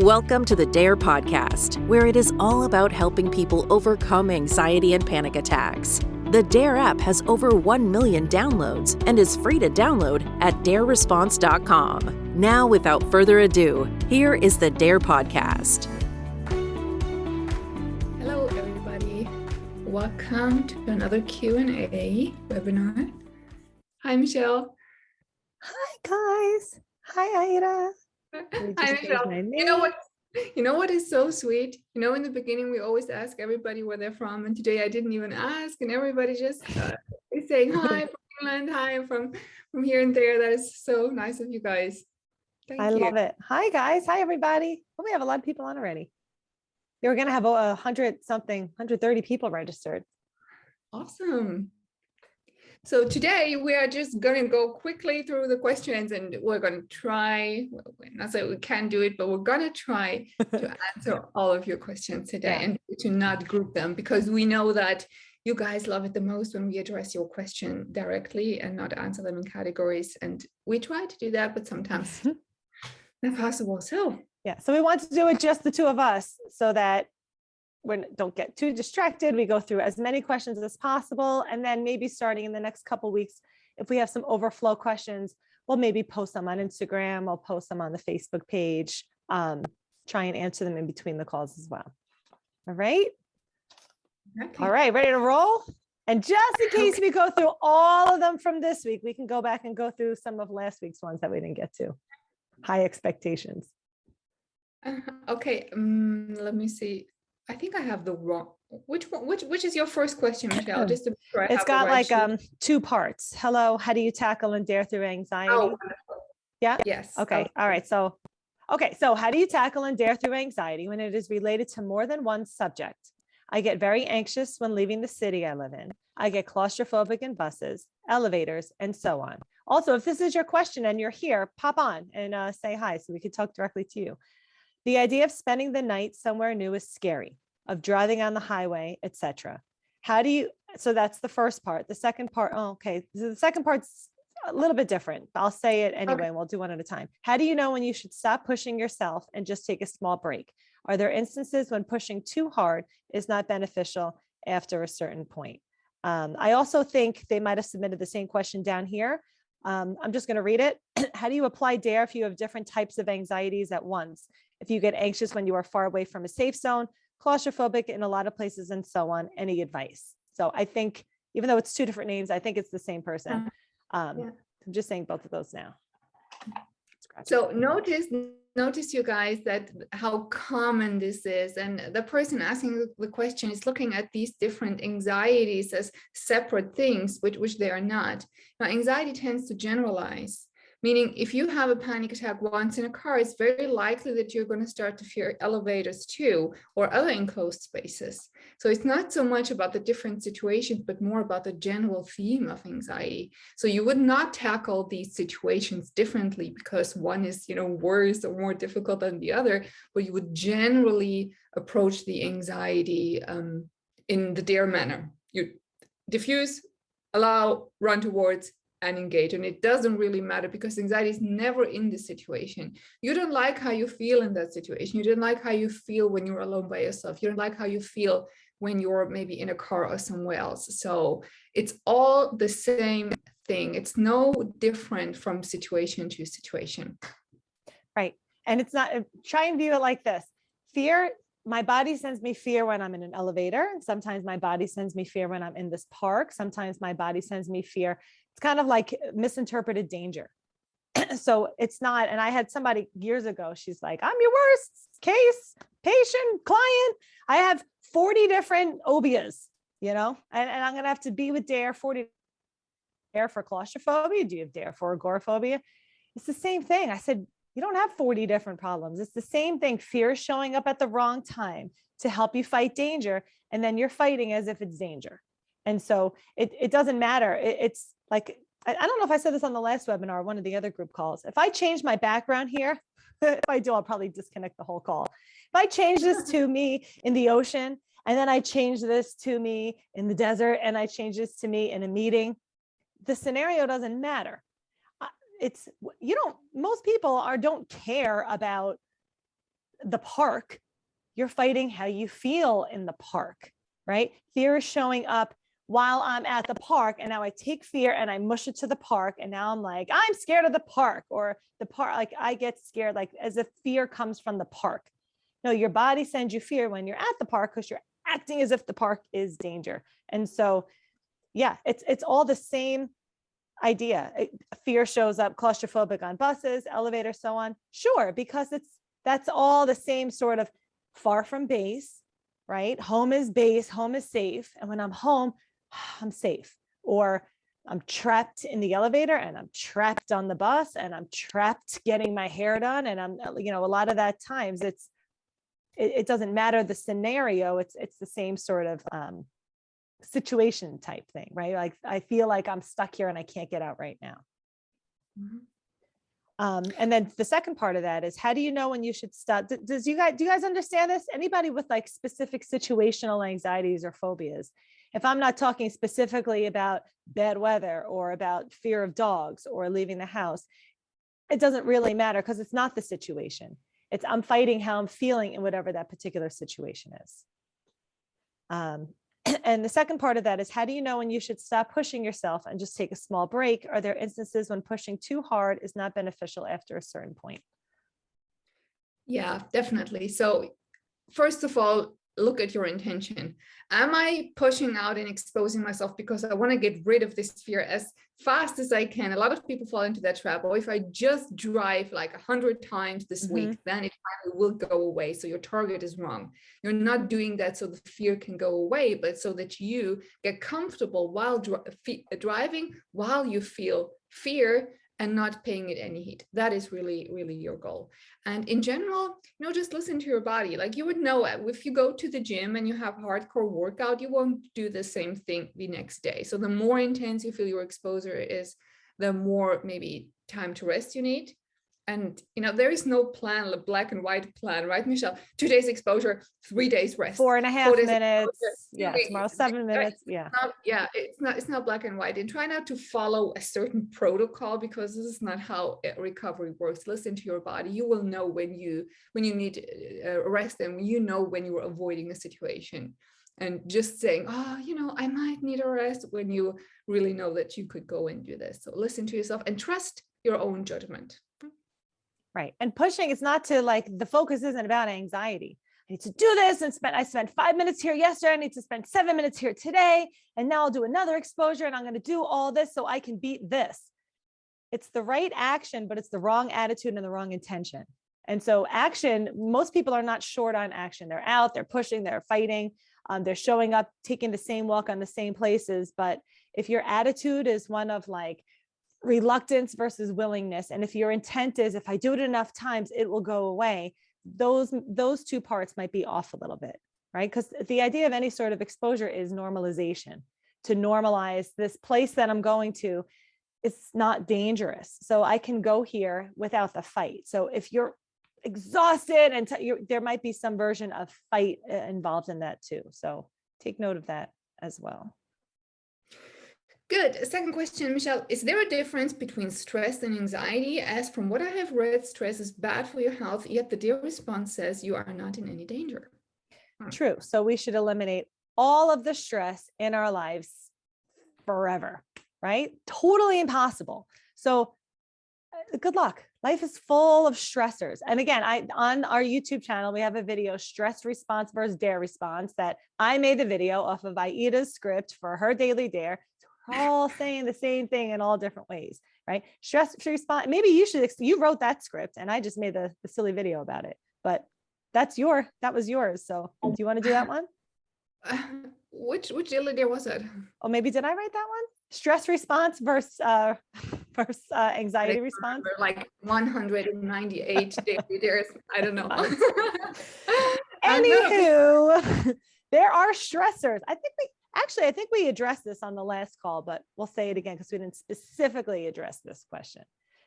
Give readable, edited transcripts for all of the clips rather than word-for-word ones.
Welcome to the DARE podcast, where it is all about helping people overcome anxiety and panic attacks. The DARE app has over 1 million downloads and is free to download at dareresponse.com. Now, without further ado, here is the DARE podcast. Hello, everybody. Welcome to another Q&A webinar. Hi, Michelle. Hi, guys. Hi, Aida. Hi, Michelle. You know what is so sweet? You know, in the beginning, we always ask everybody where they're from. And today I didn't even ask. And everybody just is saying, hi, from England. Hi, I'm from here and there. That is so nice of you guys. Thank you. I love it. Hi, guys. Hi, everybody. Well, we have a lot of people on already. We're going to have 130 people registered. Awesome. So today we are just going to go quickly through the questions, and we're going to try, not that we can do it, but we're going to try to answer all of your questions today and to not group them, because we know that you guys love it the most when we address your question directly and not answer them in categories. And we try to do that, but sometimes not possible. So we want to do it just the two of us so that we don't get too distracted. We go through as many questions as possible. And then maybe starting in the next couple of weeks, if we have some overflow questions, we'll maybe post them on Instagram. I'll post them on the Facebook page, try and answer them in between the calls as well. All right. Okay. All right. Ready to roll? And just in case we go through all of them from this week, we can go back and go through some of last week's ones that we didn't get to. High expectations. Okay. Let me see. I think I have the wrong. Which is your first question, Michelle? Just to be sure it's got like two parts. Hello, how do you tackle and dare through anxiety? Oh, wonderful. Yeah. Yes. Okay. All right. So how do you tackle and dare through anxiety when it is related to more than one subject? I get very anxious when leaving the city I live in. I get claustrophobic in buses, elevators, and so on. Also, if this is your question and you're here, pop on and say hi so we can talk directly to you. The idea of spending the night somewhere new is scary, of driving on the highway, etc. So that's the first part. The second part, the second part's a little bit different. I'll say it anyway, and we'll do one at a time. How do you know when you should stop pushing yourself and just take a small break? Are there instances when pushing too hard is not beneficial after a certain point? I also think they might have submitted the same question down here. I'm just going to read it. How do you apply DARE if you have different types of anxieties at once? If you get anxious when you are far away from a safe zone, claustrophobic in a lot of places, and so on, any advice? So I think, even though it's two different names, I think it's the same person. I'm just saying both of those now. So notice you guys that how common this is, and the person asking the question is looking at these different anxieties as separate things, which they are not. Now, anxiety tends to generalize, meaning if you have a panic attack once in a car, it's very likely that you're going to start to fear elevators too, or other enclosed spaces. So it's not so much about the different situations, but more about the general theme of anxiety. So you would not tackle these situations differently because one is, worse or more difficult than the other, but you would generally approach the anxiety in the DARE manner. You diffuse, allow, run towards, and engage. And it doesn't really matter because anxiety is never in the situation. You don't like how you feel in that situation. You don't like how you feel when you're alone by yourself. You don't like how you feel when you're maybe in a car or somewhere else. So it's all the same thing. It's no different from situation to situation. Right. And it's not, try and view it like this. Fear, my body sends me fear when I'm in an elevator. Sometimes my body sends me fear when I'm in this park. Sometimes my body sends me fear. It's kind of like misinterpreted danger. So it's not, and I had somebody years ago, she's like, I'm your worst case, patient, client. I have 40 different obias, and I'm going to have to be with DARE 40. DARE for claustrophobia? Do you have DARE for agoraphobia? It's the same thing. I said, you don't have 40 different problems. It's the same thing. Fear is showing up at the wrong time to help you fight danger. And then you're fighting as if it's danger. And so it doesn't matter. It's like, I don't know if I said this on the last webinar or one of the other group calls. If I change my background here, if I do, I'll probably disconnect the whole call. If I change this to me in the ocean, and then I change this to me in the desert, and I change this to me in a meeting, the scenario doesn't matter. Most people don't care about the park, you're fighting how you feel in the park, right? Fear is showing up while I'm at the park, and now I take fear and I mush it to the park, and now I'm like, I'm scared of the park, or the park, like I get scared, like as if fear comes from the park. No, your body sends you fear when you're at the park because you're acting as if the park is danger. And so, yeah, it's all the same idea. Fear shows up claustrophobic on buses, elevators, so on. Sure, because that's all the same sort of far from base, right? Home is base, home is safe. And when I'm home, I'm safe. Or I'm trapped in the elevator, and I'm trapped on the bus, and I'm trapped getting my hair done. And I'm, a lot of that times it doesn't matter the scenario. It's the same sort of situation type thing, right? Like I feel like I'm stuck here and I can't get out right now. Mm-hmm. And then the second part of that is, how do you know when you should stop? Do you guys understand this? Anybody with like specific situational anxieties or phobias? If I'm not talking specifically about bad weather or about fear of dogs or leaving the house, it doesn't really matter because it's not the situation. It's I'm fighting how I'm feeling in whatever that particular situation is. And the second part of that is, how do you know when you should stop pushing yourself and just take a small break? Are there instances when pushing too hard is not beneficial after a certain point? Yeah, definitely. So first of all, look at your intention. Am I pushing out and exposing myself because I want to get rid of this fear as fast as I can? A lot of people fall into that trap. Or if I just drive like 100 times this week, then it finally will go away. So your target is wrong. You're not doing that so the fear can go away, but so that you get comfortable while driving, while you feel fear and not paying it any heed. That is really, really your goal. And in general, just listen to your body. Like you would know if you go to the gym and you have a hardcore workout, you won't do the same thing the next day. So the more intense you feel your exposure is, the more maybe time to rest you need. And, there is no plan, a black and white plan, right, Michelle? 2 days exposure, 3 days rest. 4.5 minutes. Yeah, tomorrow 7 minutes. Yeah. It's not black and white. And try not to follow a certain protocol, because this is not how recovery works. Listen to your body. You will know when you need rest, and when you are avoiding a situation. And just saying, I might need a rest, when you really know that you could go and do this. So listen to yourself and trust your own judgment. Right. And pushing is not to the focus isn't about anxiety. I need to do this and I spent 5 minutes here yesterday. I need to spend 7 minutes here today. And now I'll do another exposure and I'm going to do all this so I can beat this. It's the right action, but it's the wrong attitude and the wrong intention. And so action, most people are not short on action. They're out, they're pushing, they're fighting, they're showing up, taking the same walk on the same places. But if your attitude is one of reluctance versus willingness, and if your intent is, if I do it enough times, it will go away, those two parts might be off a little bit, right? Because the idea of any sort of exposure is normalization, to normalize this place that I'm going to. It's not dangerous. So I can go here without the fight. So if you're exhausted and there might be some version of fight involved in that too. So take note of that as well. Good. Second question, Michelle, is there a difference between stress and anxiety? As from what I have read, stress is bad for your health, yet the DARE response says you are not in any danger. True. So we should eliminate all of the stress in our lives forever, right? Totally impossible. So good luck. Life is full of stressors. And again, on our YouTube channel, we have a video, stress response versus DARE response, that I made the video off of Aida's script for her daily DARE. All saying the same thing in all different ways, right? Stress response. Maybe you wrote that script and I just made the silly video about it, but that was yours. So do you want to do that one? Which daily DARE was it? Oh, maybe did I write that one? Stress response versus anxiety response. Like 198 daily DAREs. I don't know. Anywho, there are stressors. I think we addressed this on the last call, but we'll say it again because we didn't specifically address this question.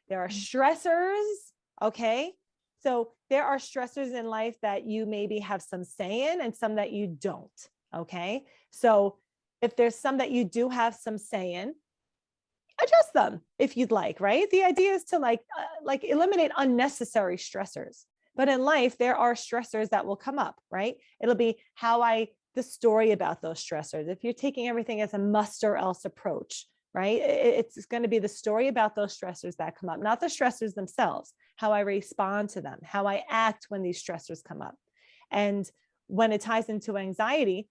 There are stressors, okay? So there are stressors in life that you maybe have some say in and some that you don't, okay? So if there's some that you do have some say in, adjust them if you'd like, right? The idea is to eliminate unnecessary stressors. But in life, there are stressors that will come up, right? It'll be the story about those stressors. If you're taking everything as a must or else approach, right? It's going to be the story about those stressors that come up, not the stressors themselves, how I respond to them, how I act when these stressors come up. And when it ties into anxiety,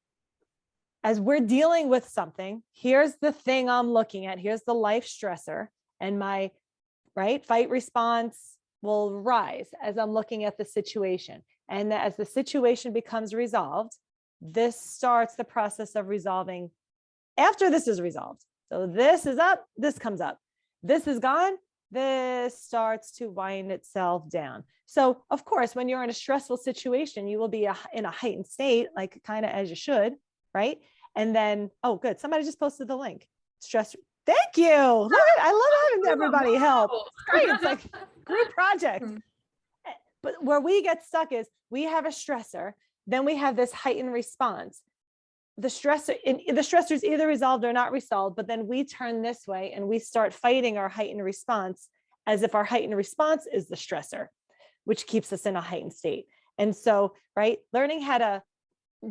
as we're dealing with something, here's the thing I'm looking at, here's the life stressor, and my fight response will rise as I'm looking at the situation. And as the situation becomes resolved, this starts the process of resolving after this is resolved. So this is up, this comes up. This is gone, this starts to wind itself down. So of course, when you're in a stressful situation, you will be in a heightened state, like kind of as you should, right? And then, oh, good. Somebody just posted the link. Stress. Thank you. Look at, I love having everybody help. It's great. It's like group project. But where we get stuck is we have a stressor, then we have this heightened response. The stressor is either resolved or not resolved, but then we turn this way and we start fighting our heightened response as if our heightened response is the stressor, which keeps us in a heightened state. And so, right, learning how to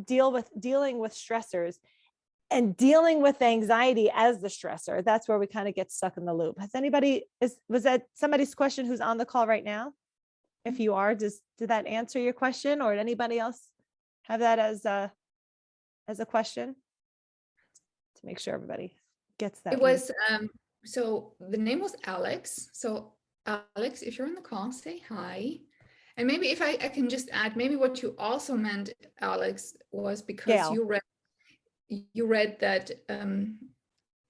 dealing with stressors and dealing with anxiety as the stressor, that's where we kind of get stuck in the loop. Was that somebody's question who's on the call right now? If you are, did that answer your question, or did anybody else have that as a question to make sure everybody gets that? It was, so the name was Alex. So Alex, if you're on the call, say hi. And maybe if I can just add, maybe what you also meant, Alex, was because Gail, you read that,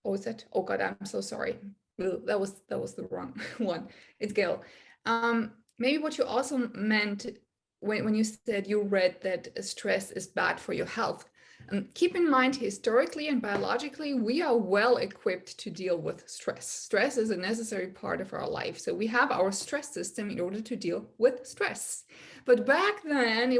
what was that? Oh God, I'm so sorry. That was the wrong one. It's Gail. Maybe what you also meant when you said you read that stress is bad for your health. Keep in mind, historically and biologically, we are well equipped to deal with stress. Stress is a necessary part of our life. So we have our stress system in order to deal with stress. But back then,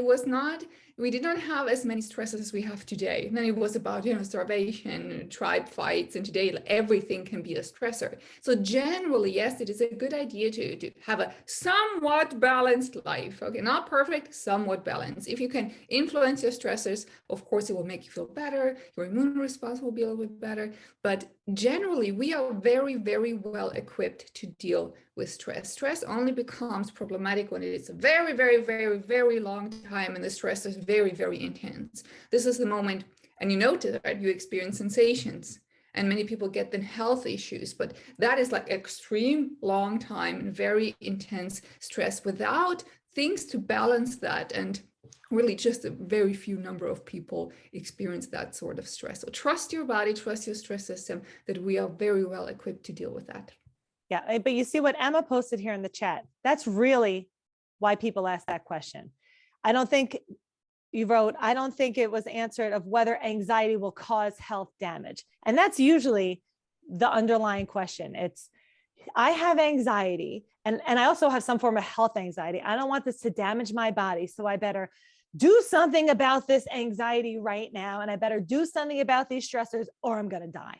we did not have as many stresses as we have today. And then it was about, starvation, tribe fights, and today everything can be a stressor. So generally, yes, it is a good idea to have a somewhat balanced life. Okay, not perfect, somewhat balanced. If you can influence your stressors, of course, it will make you feel better. Your immune response will be a little bit better. But generally, we are very, very well equipped to deal with stress. Stress only becomes problematic when it is a very, very, very, very long time and the stress is very, very intense. This is the moment, and you notice that you experience sensations, and many people get then health issues, but that is like extreme long time and very intense stress without things to balance that. And really just a very few number of people experience that sort of stress. So trust your body, trust your stress system, that we are very well equipped to deal with that. Yeah, but you see what Emma posted here in the chat. That's really why people ask that question. I don't think it was answered of whether anxiety will cause health damage. And that's usually the underlying question. It's, I have anxiety and I also have some form of health anxiety. I don't want this to damage my body. So I better do something about this anxiety right now. And I better do something about these stressors or I'm going to die.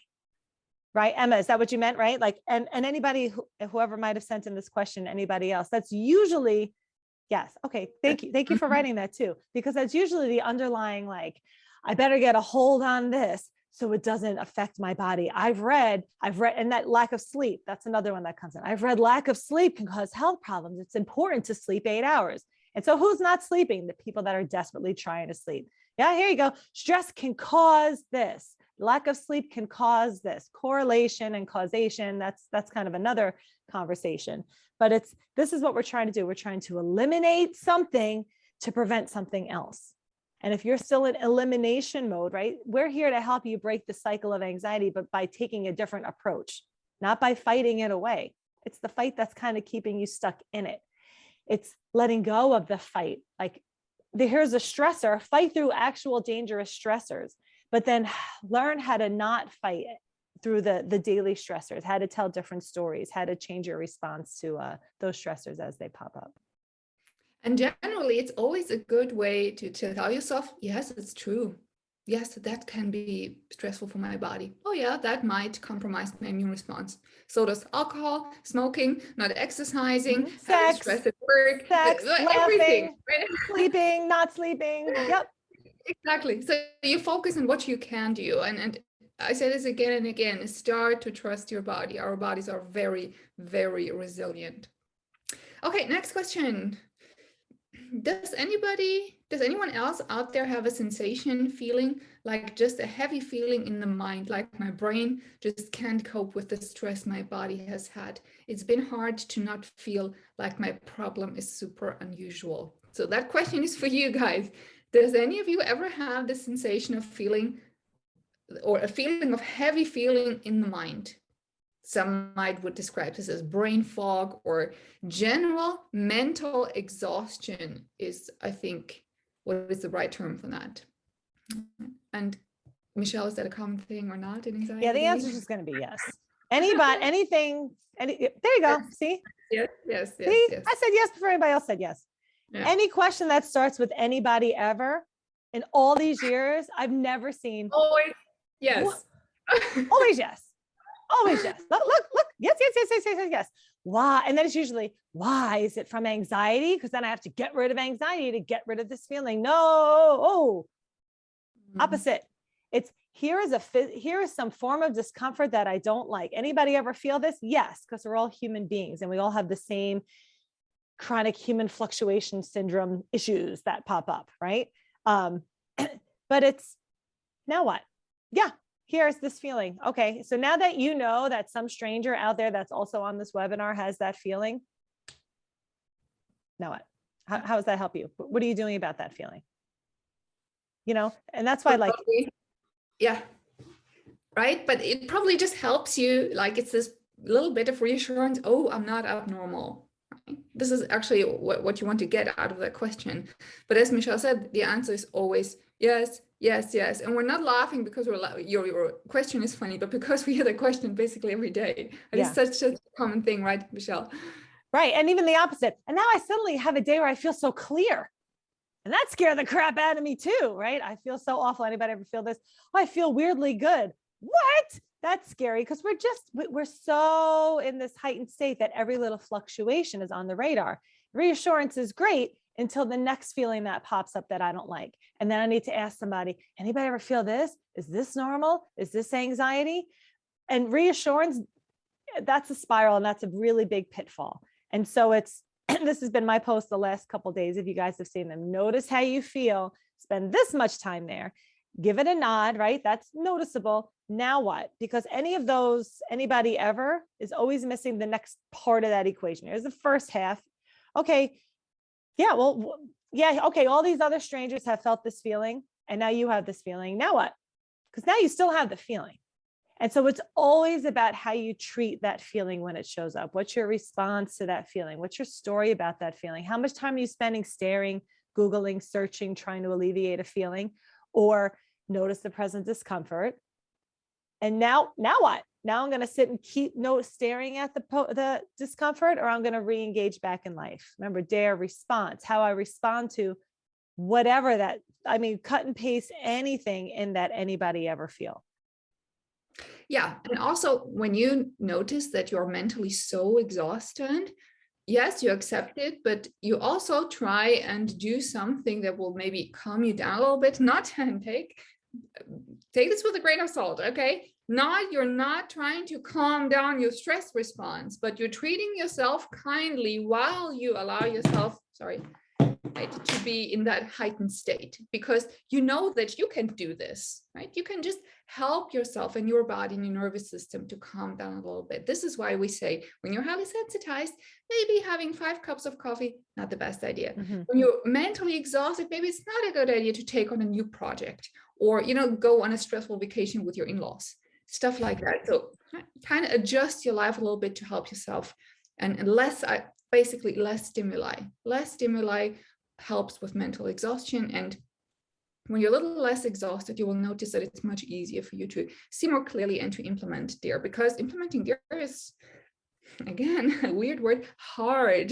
Right, Emma, is that what you meant? Right? Like, and anybody, whoever might have sent in this question, anybody else, that's usually, yes. Okay. Thank you. Thank you for writing that too, because that's usually the underlying, like, I better get a hold on this so it doesn't affect my body. I've read, and that lack of sleep, that's another one that comes in. I've read lack of sleep can cause health problems. It's important to sleep 8 hours. And so who's not sleeping? The people that are desperately trying to sleep. Yeah, here you go. Stress can cause this. Lack of sleep can cause this. Correlation and causation, that's kind of another conversation. But this is what we're trying to do. We're trying to eliminate something to prevent something else. And if you're still in elimination mode, right, we're here to help you break the cycle of anxiety, but by taking a different approach, not by fighting it away. It's the fight that's kind of keeping you stuck in it. It's letting go of the fight. Like, here's a stressor, fight through actual dangerous stressors, but then learn how to not fight through the daily stressors, how to tell different stories, how to change your response to those stressors as they pop up. And generally, it's always a good way to tell yourself, yes, it's true. Yes, that can be stressful for my body. Oh yeah, that might compromise my immune response. So does alcohol, smoking, not exercising, having stress at work, sex, everything, laughing, right? sleeping, not sleeping. Yep. Exactly. So you focus on what you can do. And I say this again and again, start to trust your body. Our bodies are very, very resilient. Okay, next question. Does anyone else out there have a sensation, feeling like just a heavy feeling in the mind, like my brain just can't cope with the stress my body has had? It's been hard to not feel like my problem is super unusual. So that question is for you guys. Does any of you ever have the sensation of feeling, or a feeling of heavy feeling in the mind? Some would describe this as brain fog, or general mental exhaustion is, I think, what is the right term for that. And Michelle, is that a common thing or not in anxiety? Yeah, the answer is just going to be yes. Anything, there you go. See? Yes. See? I said yes before anybody else said yes. Yeah. Any question that starts with anybody ever in all these years, I've never seen. Always yes. Always yes. Always yes. Look. Yes. Why? And then it's usually, why? Is it from anxiety? Because then I have to get rid of anxiety to get rid of this feeling. No. Oh, opposite. It's here is some form of discomfort that I don't like. Anybody ever feel this? Yes, because we're all human beings and we all have the same chronic human fluctuation syndrome issues that pop up, right? But it's, now what? Yeah. Here's this feeling. Okay. So now that you know that some stranger out there that's also on this webinar has that feeling, now what? How does that help you? What are you doing about that feeling? You know, and that's why, like, yeah, right. But it probably just helps you, like, it's this little bit of reassurance. Oh, I'm not abnormal. Right? This is actually what you want to get out of that question. But as Michelle said, the answer is always yes. And we're not laughing because your question is funny, but because we hear the question basically every day. And it's such a common thing, right, Michelle? Right. And even the opposite. And now I suddenly have a day where I feel so clear. And that scared the crap out of me too, right? I feel so awful. Anybody ever feel this? Oh, I feel weirdly good. What? That's scary because we're so in this heightened state that every little fluctuation is on the radar. Reassurance is great until the next feeling that pops up that I don't like. And then I need to ask somebody, anybody ever feel this? Is this normal? Is this anxiety? And reassurance, that's a spiral, and that's a really big pitfall. And so this has been my post the last couple of days. If you guys have seen them, notice how you feel, spend this much time there, give it a nod, right? That's noticeable. Now what? Because anybody ever is always missing the next part of that equation. Here's the first half. Okay. Yeah. Well, yeah. Okay. All these other strangers have felt this feeling and now you have this feeling. Now what? Because now you still have the feeling. And so it's always about how you treat that feeling when it shows up. What's your response to that feeling? What's your story about that feeling? How much time are you spending staring, Googling, searching, trying to alleviate a feeling, or notice the present discomfort? And now what? Now I'm going to sit and keep staring at the discomfort, or I'm going to re-engage back in life. Remember, dare, response, how I respond to whatever that, I mean, cut and paste anything in that anybody ever feel. Yeah. And also when you notice that you're mentally so exhausted, yes, you accept it, but you also try and do something that will maybe calm you down a little bit, not and take this with a grain of salt. Okay. You're not trying to calm down your stress response, but you're treating yourself kindly while you allow yourself, to be in that heightened state, because you know that you can do this, right? You can just help yourself and your body and your nervous system to calm down a little bit. This is why we say when you're highly sensitized, maybe having 5 cups of coffee, not the best idea. Mm-hmm. When you're mentally exhausted, maybe it's not a good idea to take on a new project or, go on a stressful vacation with your in-laws, stuff like that. So kind of adjust your life a little bit to help yourself, and less stimuli. Less stimuli helps with mental exhaustion. And when you're a little less exhausted, you will notice that it's much easier for you to see more clearly and to implement DARE, because implementing DARE is, again, a weird word, hard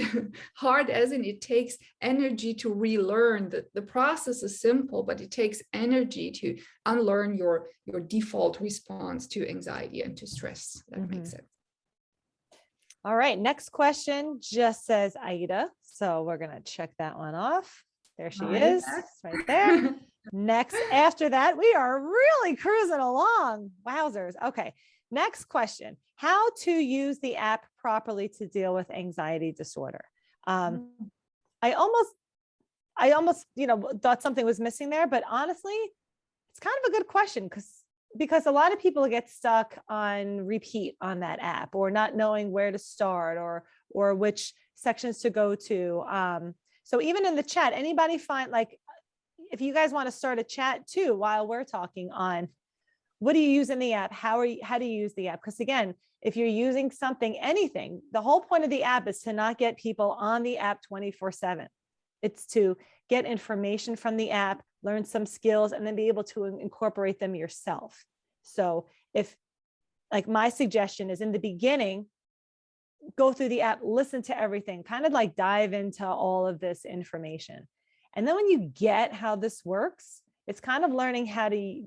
as in it takes energy to relearn. The process is simple, but it takes energy to unlearn your default response to anxiety and to stress. That makes sense. All right, next question just says Aida. So we're going to check that one off. There she Aida. is, right there. Next, after that, we are really cruising along. Wowzers. Okay. Next question. How to use the app properly to deal with anxiety disorder. I almost, thought something was missing there, but honestly, it's kind of a good question because a lot of people get stuck on repeat on that app or not knowing where to start or which sections to go to. So even in the chat, anybody find, like, if you guys want to start a chat too, while we're talking on what do you use in the app? How do you use the app? Because again, if you're using something, anything, the whole point of the app is to not get people on the app 24/7. It's to get information from the app, learn some skills, and then be able to incorporate them yourself. So if, like, my suggestion is in the beginning, go through the app, listen to everything, kind of like dive into all of this information. And then when you get how this works, it's kind of learning how to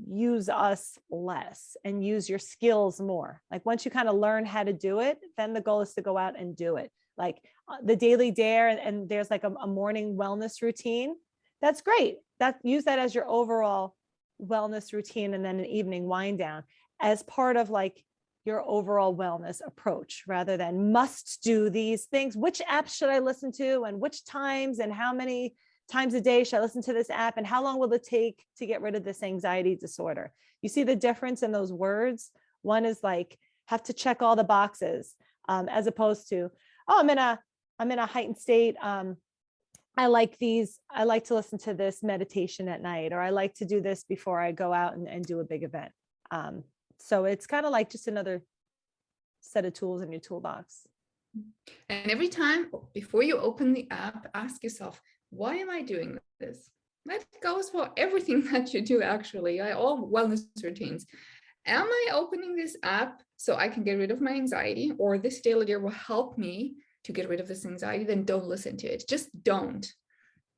use us less and use your skills more. Like once you kind of learn how to do it, then the goal is to go out and do it. Like the daily dare, and there's like a morning wellness routine. That's great. Use that as your overall wellness routine, and then an evening wind down as part of like your overall wellness approach, rather than must do these things. Which apps should I listen to, and which times, and how many times a day should I listen to this app, and how long will it take to get rid of this anxiety disorder? You see the difference in those words? One is like, have to check all the boxes, as opposed to, oh, I'm in a heightened state. I like to listen to this meditation at night, or I like to do this before I go out and do a big event. So it's kind of like just another set of tools in your toolbox. And every time before you open the app, ask yourself, why am I doing this? That goes for everything that you do, actually, all wellness routines. Am I opening this app so I can get rid of my anxiety, or this daily dare will help me to get rid of this anxiety? Then don't listen to it. Just don't.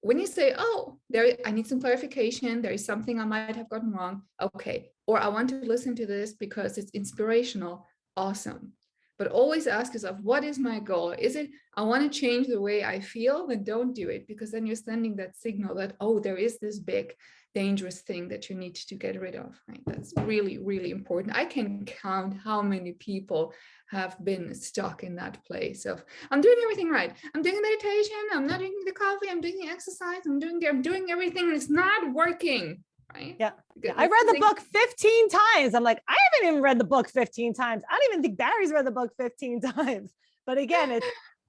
When you say, oh, I need some clarification, there is something I might have gotten wrong. Okay. Or I want to listen to this because it's inspirational. Awesome. But always ask yourself, what is my goal? Is it, I want to change the way I feel? Then don't do it, because then you're sending that signal that, oh, there is this big dangerous thing that you need to get rid of, right? That's really, really important. I can count how many people have been stuck in that place of, I'm doing everything right. I'm doing meditation. I'm not drinking the coffee. I'm doing the exercise. I'm doing everything, and it's not working. Right? Yeah. I read the book 15 times. I'm like, I haven't even read the book 15 times. I don't even think Barry's read the book 15 times. But again, if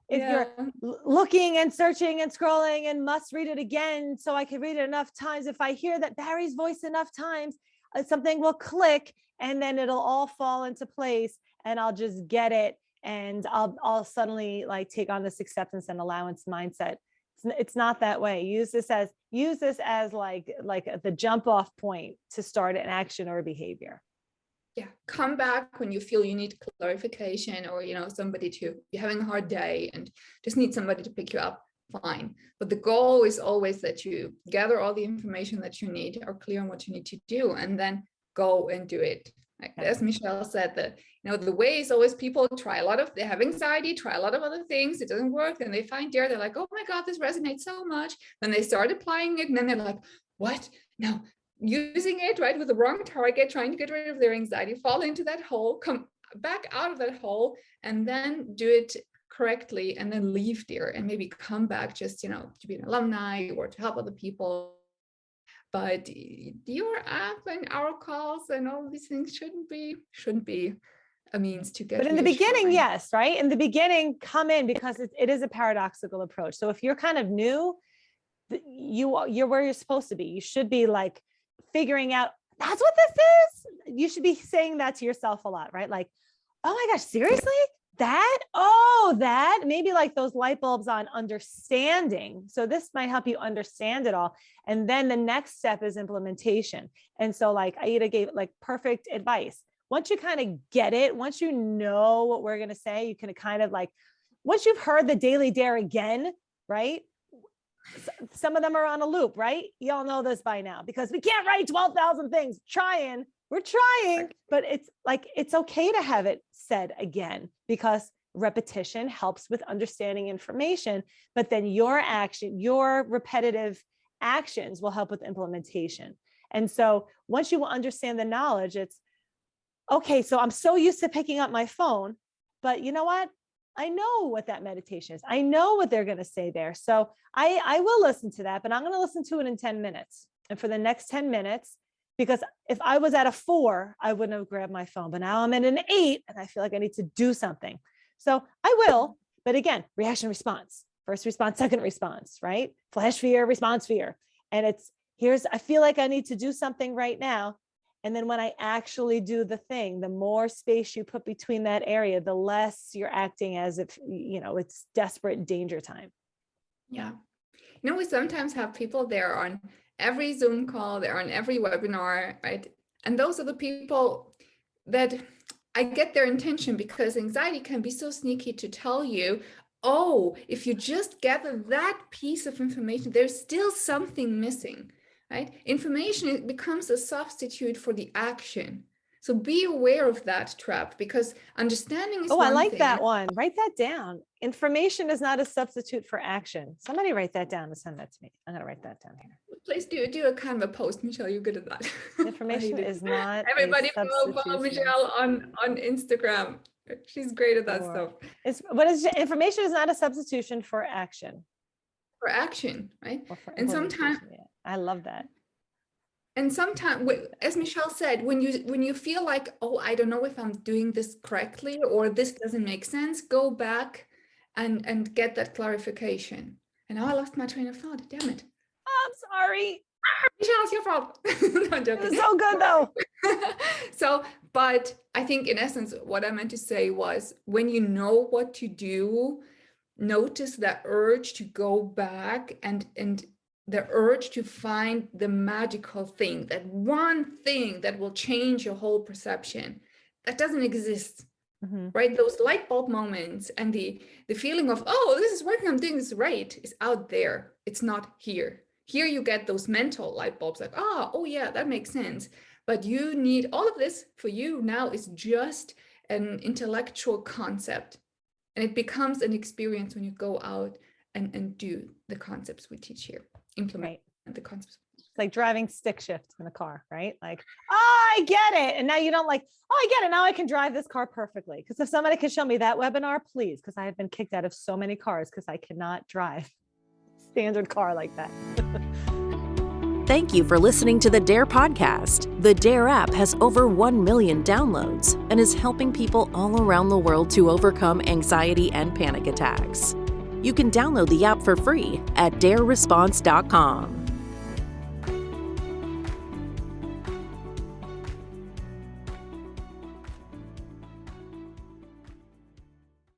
you're looking and searching and scrolling and must read it again, so I can read it enough times, if I hear that Barry's voice enough times, something will click, and then it'll all fall into place, and I'll just get it. And I'll suddenly like take on this acceptance and allowance mindset. It's not that way. Use this as like the jump off point to start an action or a behavior. Yeah. Come back when you feel you need clarification, or, you're having a hard day and just need somebody to pick you up. Fine. But the goal is always that you gather all the information that you need, are clear on what you need to do, and then go and do it. Like, as Michelle said, that the way is always people they have anxiety, try a lot of other things, it doesn't work, and they find they're like, oh my God, this resonates so much. Then they start applying it, and then they're like, what? No, using it right with the wrong target, trying to get rid of their anxiety, fall into that hole, come back out of that hole, and then do it correctly, and then leave there, and maybe come back just to be an alumni or to help other people. But your app and our calls and all these things shouldn't be a means to get. But in the beginning, yes, right? In the beginning, come in, because it is a paradoxical approach. So if you're kind of new, you're where you're supposed to be. You should be like figuring out, that's what this is. You should be saying that to yourself a lot, right? Like, oh my gosh, seriously? That maybe like those light bulbs on understanding. So this might help you understand it all. And then the next step is implementation. And so like Aida gave like perfect advice. Once you kind of get it, once you know what we're going to say, you can kind of like, once you've heard the daily dare again, right? Some of them are on a loop, right? You all know this by now, because we can't write 12,000 things. We're trying, but it's like, it's okay to have it said again, because repetition helps with understanding information, but then your repetitive actions will help with implementation. And so once you understand the knowledge, it's okay. So I'm so used to picking up my phone, but you know what? I know what that meditation is. I know what they're going to say there. So I will listen to that, but I'm going to listen to it in 10 minutes. And for the next 10 minutes, because if I was at a 4, I wouldn't have grabbed my phone, but now I'm at an 8 and I feel like I need to do something. So I will, but again, reaction, response, first response, second response, right? Flash fear, response fear. And I feel like I need to do something right now. And then when I actually do the thing, the more space you put between that area, the less you're acting as if, it's desperate danger time. Yeah. We sometimes have people there on every Zoom call, they're on every webinar, right? And those are the people that I get their intention, because anxiety can be so sneaky to tell you, oh, if you just gather that piece of information, there's still something missing, right? Information becomes a substitute for the action. So be aware of that trap, because understanding is I like that one. Write that down. Information is not a substitute for action. Somebody write that down and send that to me. I'm going to write that down here. Please do a Canva post, Michelle. You're good at that. Information is not. Everybody follow Michelle on Instagram. She's great at that stuff. Information is not a substitution for action. For action, right? And sometimes I love that. And sometimes, as Michelle said, when you feel like, oh, I don't know if I'm doing this correctly or this doesn't make sense, go back and get that clarification. And now I lost my train of thought. Damn it. I'm sorry. Michelle, it's your fault. No, I'm joking. It was so good though. But I think in essence, what I meant to say was, when you know what to do, notice that urge to go back and the urge to find the magical thing, that one thing that will change your whole perception. That doesn't exist, right? Those light bulb moments and the feeling of, oh, this is working, I'm doing this right, is out there. It's not here. Here you get those mental light bulbs like, oh yeah, that makes sense. But you need all of this for you now is just an intellectual concept. And it becomes an experience when you go out and do the concepts we teach here. Implement the concepts. It's like driving stick shift in the car, right? Like, oh, I get it. And now you don't like, oh, I get it. Now I can drive this car perfectly. Because if somebody could show me that webinar, please, because I have been kicked out of so many cars because I cannot drive standard car like that. Thank you for listening to the DARE podcast. The DARE app has over 1 million downloads and is helping people all around the world to overcome anxiety and panic attacks. You can download the app for free at dareresponse.com.